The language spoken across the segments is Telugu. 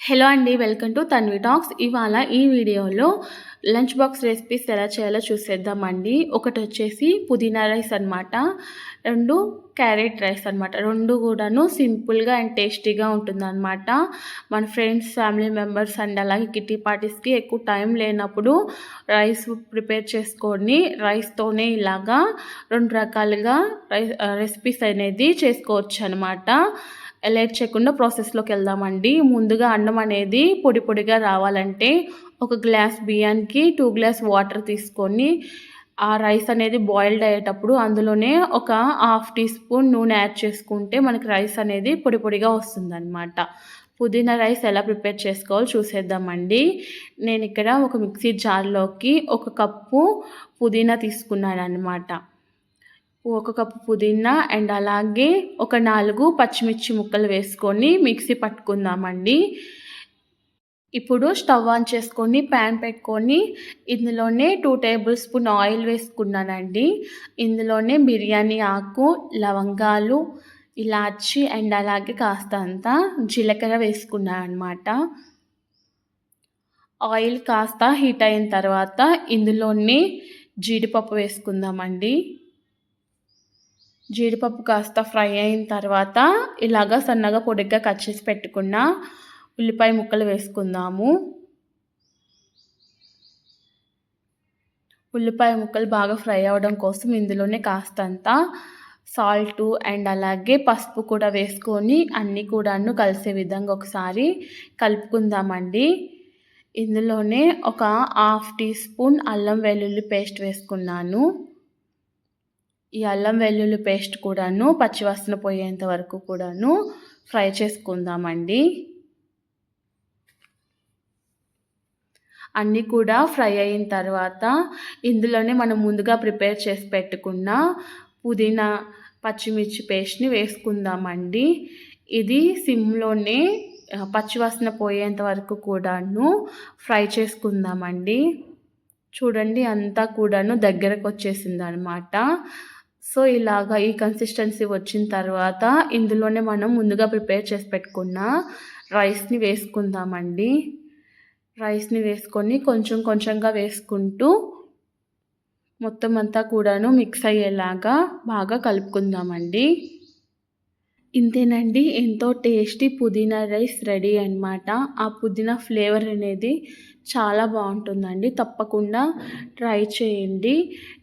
హలో అండి. Welcome to Tanvi talks. ఇవాళ ఈ వీడియోలో లంచ్ బాక్స్ రెసిపీస్ ఎలా చేయాలో చూసేద్దామండి. ఒకటొచ్చేసి పుదీనా రైస్ అనమాట. 2 క్యారెట్ రైస్ అనమాట. 2 కూడాను సింపుల్‌గా అండ్ టేస్టీగా ఉంటుందనమాట. మన ఫ్రెండ్స్, ఫ్యామిలీ మెంబర్స్ అండ్ అలాగే కిట్టి పార్టీస్‌కి ఎక్కువ టైం లేనప్పుడు రైస్ ప్రిపేర్ చేసుకొని రైస్‌తోనే ఇలాగా 2 రకాలుగా రెసిపీస్ అనేది చేసుకోవచ్చనమాట. లేట్ చేయకుండా ప్రాసెస్‌లోకి వెళ్దామండి. ముందుగా అన్నం అనేది పొడి పొడిగా రావాలంటే ఒక గ్లాస్ బియ్యానికి 2 గ్లాస్ వాటర్ తీసుకొని ఆ రైస్ అనేది బాయిల్డ్ అయ్యేటప్పుడు అందులోనే ఒక హాఫ్ టీ స్పూన్ నూనె యాడ్ చేసుకుంటే మనకి రైస్ అనేది పొడి పొడిగా వస్తుందన్నమాట. పుదీనా రైస్ ఎలా ప్రిపేర్ చేసుకోవాలో చూసేద్దామండి. నేను ఇక్కడ ఒక మిక్సీ జార్‌లోకి ఒక కప్పు పుదీనా తీసుకున్నానన్నమాట. ఒక కప్పు పుదీనా అండ్ అలాగే ఒక 4 పచ్చిమిర్చి ముక్కలు వేసుకొని మిక్సీ పట్టుకుందామండి. ఇప్పుడు స్టవ్ ఆన్ చేసుకొని ప్యాన్ పెట్టుకొని ఇందులోనే 2 టేబుల్ స్పూన్ ఆయిల్ వేసుకున్నానండి. ఇందులోనే బిర్యానీ ఆకు, లవంగాలు, ఇలాచి అండ్ అలాగే కాస్తంత జీలకర్ర వేసుకున్నాను అనమాట. ఆయిల్ కాస్త హీట్ అయిన తర్వాత ఇందులోనే జీడిపప్పు వేసుకుందామండి. జీడిపప్పు కాస్త ఫ్రై అయిన తర్వాత ఇలాగా సన్నగా పొడిగ్గా కట్ చేసి పెట్టుకున్న ఉల్లిపాయ ముక్కలు వేసుకుందాము. ఉల్లిపాయ ముక్కలు బాగా ఫ్రై అవ్వడం కోసం ఇందులోనే కాస్తంత సాల్టు అండ్ అలాగే పసుపు కూడా వేసుకొని అన్నీ కూడాను కలిసే విధంగా ఒకసారి కలుపుకుందామండి. ఇందులోనే ఒక హాఫ్ టీ స్పూన్ అల్లం వెల్లుల్లి పేస్ట్ వేసుకున్నాను. ఈ అల్లం వెల్లుల్లి పేస్ట్ కూడాను పచ్చివాసన పోయేంత వరకు కూడాను ఫ్రై చేసుకుందామండి. అన్నీ కూడా ఫ్రై అయిన తర్వాత ఇందులోనే మనం ముందుగా ప్రిపేర్ చేసి పెట్టుకున్న పుదీనా, పచ్చిమిర్చి పేస్ట్‌ని వేసుకుందామండి. ఇది సిమ్‌లోనే పచ్చివాసన పోయేంత వరకు కూడాను ఫ్రై చేసుకుందామండి. చూడండి అంతా కూడాను దగ్గరకు వచ్చేసిందనమాట. సో ఇలాగా ఈ కన్సిస్టెన్సీ వచ్చిన తర్వాత ఇందులోనే మనం ముందుగా ప్రిపేర్ చేసి పెట్టుకున్న రైస్‌ని వేసుకుందామండి. రైస్‌ని వేసుకొని కొంచెం కొంచెంగా వేసుకుంటూ మొత్తం అంతా కూడాను మిక్స్ అయ్యేలాగా బాగా కలుపుకుందామండి. ఇంతేనండి, ఎంతో టేస్టీ పుదీనా రైస్ రెడీ అనమాట. ఆ పుదీనా ఫ్లేవర్ అనేది చాలా బాగుంటుందండి. తప్పకుండా ట్రై చేయండి.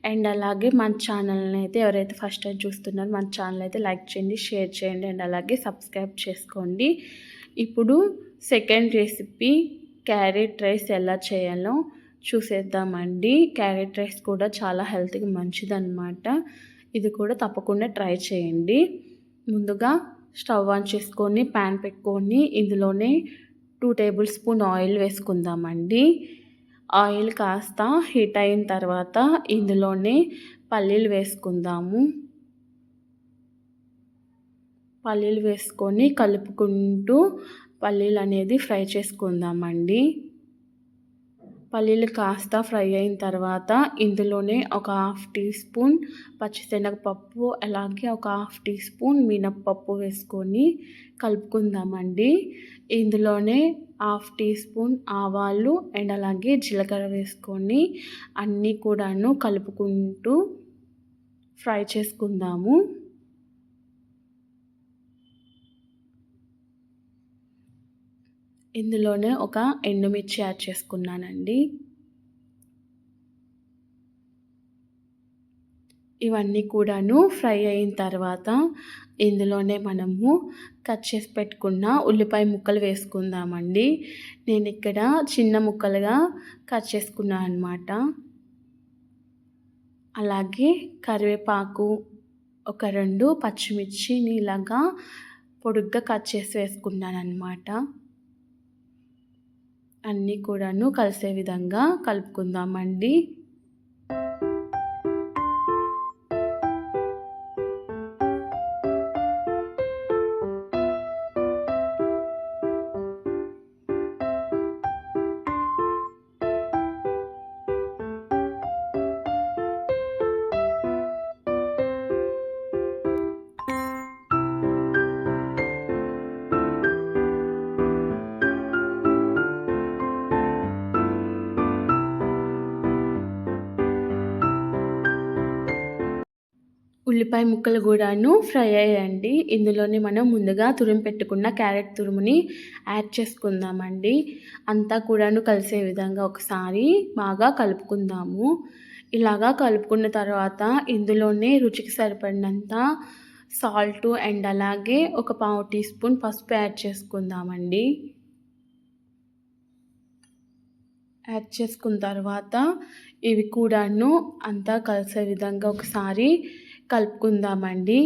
అండ్ అలాగే మన ఛానల్ని అయితే ఎవరైతే ఫస్ట్ టైం చూస్తున్నారో మన ఛానల్ అయితే లైక్ చేయండి, షేర్ చేయండి అండ్ అలాగే సబ్స్క్రైబ్ చేసుకోండి. ఇప్పుడు సెకండ్ రెసిపీ క్యారెట్ రైస్ ఎలా చేయాలో చూసేద్దామండి. క్యారెట్ రైస్ కూడా చాలా హెల్త్‌కి మంచిదన్నమాట. ఇది కూడా తప్పకుండా ట్రై చేయండి. ముందుగా స్టవ్ ఆన్ చేసుకొని ప్యాన్ పెట్టుకొని ఇందులోనే 2 టేబుల్ స్పూన్ ఆయిల్ వేసుకుందామండి. ఆయిల్ కాస్త హీట్ అయిన తర్వాత ఇందులోనే పల్లీలు వేసుకుందాము. పల్లీలు వేసుకొని కలుపుకుంటూ పల్లీలు అనేది ఫ్రై చేసుకుందామండి. పల్లీలు కాస్త ఫ్రై అయిన తర్వాత ఇందులోనే ఒక హాఫ్ టీ స్పూన్ పచ్చిశనగపప్పు అలాగే ఒక హాఫ్ టీ స్పూన్ మినప్పప్పు వేసుకొని కలుపుకుందామండి. ఇందులోనే హాఫ్ టీ స్పూన్ ఆవాలు అండ్ అలాగే జీలకర్ర వేసుకొని అన్నీ కూడాను కలుపుకుంటూ ఫ్రై చేసుకుందాము. ఇందులోనే ఒక ఎండుమిర్చి యాడ్ చేసుకున్నానండి. ఇవన్నీ కూడాను ఫ్రై అయిన తర్వాత ఇందులోనే మనము కట్ చేసి పెట్టుకున్న ఉల్లిపాయ ముక్కలు వేసుకుందామండి. నేను ఇక్కడ చిన్న ముక్కలుగా కట్ చేసుకున్నాను అనమాట. అలాగే కరివేపాకు, ఒక 2 పచ్చిమిర్చిని ఇలాగా పొడుగ్గా కట్ చేసి వేసుకున్నాను అనమాట. అన్నీ కూడాను కలిసే విధంగా కలుపుకుందామండి. ఉల్లిపాయ ముక్కలు కూడాను ఫ్రై అయ్యాయండి. ఇందులోనే మనం ముందుగా తురిమి పెట్టుకున్న క్యారెట్ తురుముని యాడ్ చేసుకుందామండి. అంతా కూడాను కలిసే విధంగా ఒకసారి బాగా కలుపుకుందాము. ఇలాగా కలుపుకున్న తర్వాత ఇందులోనే రుచికి సరిపడినంత సాల్టు అండ్ అలాగే ఒక పావు టీ స్పూన్ పసుపు యాడ్ చేసుకుందామండి. యాడ్ చేసుకున్న తర్వాత ఇవి కూడాను అంతా కలిసే విధంగా ఒకసారి కలుపుకుందామండి.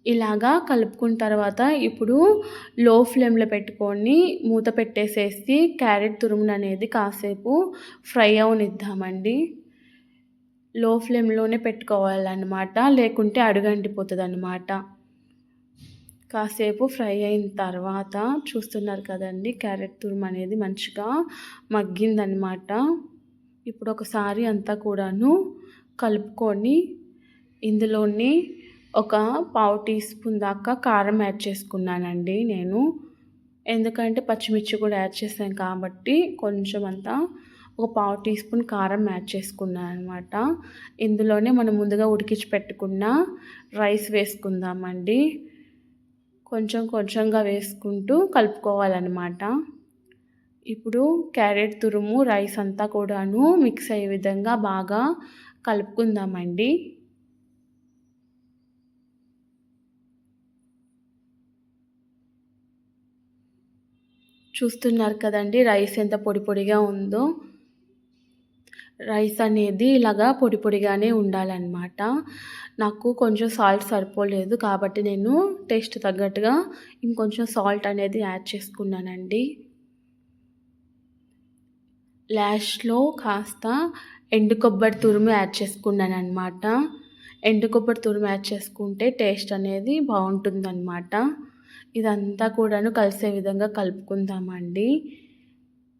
ఇలాగా కలుపుకున్న తర్వాత ఇప్పుడు లో ఫ్లేమ్లో పెట్టుకొని మూత పెట్టేసేసి క్యారెట్ తురుముననేది కాసేపు ఫ్రై అవనిద్దామండి. లో ఫ్లేమ్లోనే పెట్టుకోవాలన్నమాట, లేకుంటే అడుగంటిపోతుందన్నమాట. కాసేపు ఫ్రై అయిన తర్వాత చూస్తున్నారు కదండి, క్యారెట్ తురుము అనేది మంచిగా మగ్గిందనమాట. ఇప్పుడు ఒకసారి అంతా కూడాను కలుపుకొని ఇందులోని ఒక పావు టీ స్పూన్ దాకా కారం యాడ్ చేసుకున్నానండి నేను. ఎందుకంటే పచ్చిమిర్చి కూడా యాడ్ చేసాం కాబట్టి కొంచెం అంతా ఒక పావు టీ స్పూన్ కారం యాడ్ చేసుకున్నాను అనమాట. ఇందులోనే మనం ముందుగా ఉడికించి పెట్టుకున్న రైస్ వేసుకుందామండి. కొంచెం కొంచెంగా వేసుకుంటూ కలుపుకోవాలన్నమాట. ఇప్పుడు క్యారెట్ తురుము రైస్ అంతా కూడాను మిక్స్ అయ్యే విధంగా బాగా కలుపుకుందామండి. చూస్తున్నారు కదండి రైస్ ఎంత పొడి పొడిగా ఉందో. రైస్ అనేది ఇలాగా పొడి పొడిగానే ఉండాలన్నమాట. నాకు కొంచెం సాల్ట్ సరిపోలేదు కాబట్టి నేను టేస్ట్ తగ్గట్టుగా ఇంకొంచెం సాల్ట్ అనేది యాడ్ చేసుకున్నానండి. లాస్ట్లో కాస్త ఎండు కొబ్బరి తురుము యాడ్ చేసుకున్నానమాట. ఎండు కొబ్బరి తురుము యాడ్ చేసుకుంటే టేస్ట్ అనేది బాగుంటుందన్నమాట. ఇదంతా కూడాను కలిసే విధంగా కలుపుకుందామండి.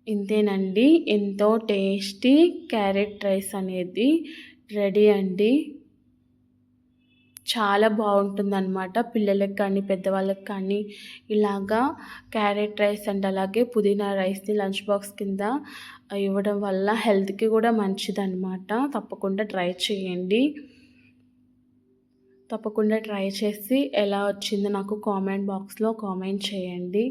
ఇంతేనండి, ఎంతో టేస్టీ క్యారెట్ రైస్ అనేది రెడీ అండి. చాలా బాగుంటుందన్నమాట. పిల్లలకి కానీ పెద్దవాళ్ళకి కానీ ఇలాగా క్యారెట్ రైస్ అండ్ అలాగే పుదీనా రైస్ని లంచ్ బాక్స్ కింద ఇవ్వడం వల్ల హెల్త్కి కూడా మంచిదన్నమాట. తప్పకుండా ట్రై చేయండి. తప్పకుండా ట్రై చేసి ఎలా వచ్చిందో నాకు కామెంట్ బాక్స్లో కామెంట్ చేయండి.